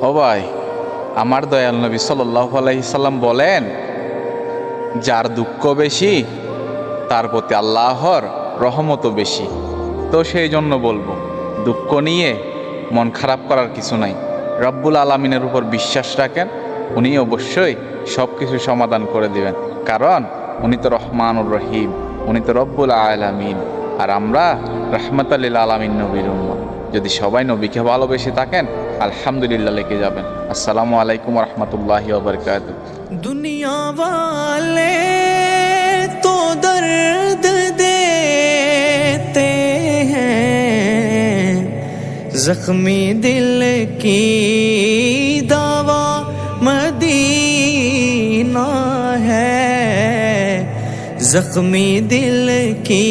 ও ভাই, আমার দয়াল নবী সাল্লাল্লাহু আলাইহি সাল্লাম বলেন, যার দুঃখ বেশি তার প্রতি আল্লাহর রহমতও বেশি। তো সেই জন্য বলবো, দুঃখ নিয়ে মন খারাপ করার কিছু নাই। রব্বুল আলামিনের উপর বিশ্বাস রাখেন, উনি অবশ্যই সব কিছু সমাধান করে দিবেন। কারণ উনি তো রহমানুর রহিম, উনি তো রব্বুল আলামিন, আর আমরা রাহমাতাল লিল আলামিন নবীর উম্মত। যদি সবাই নবীকে ভালোবেসে থাকেন, আলহামদুলিল্লাহ লিখে যাবেন। আসসালামু আলাইকুম রহমতুল্লাহি ওয়া বারাকাতুহু। दुनिया वाले तो दर्द देते हैं, जख्मी दिल की दवा मदीना है, जख्मी दिल की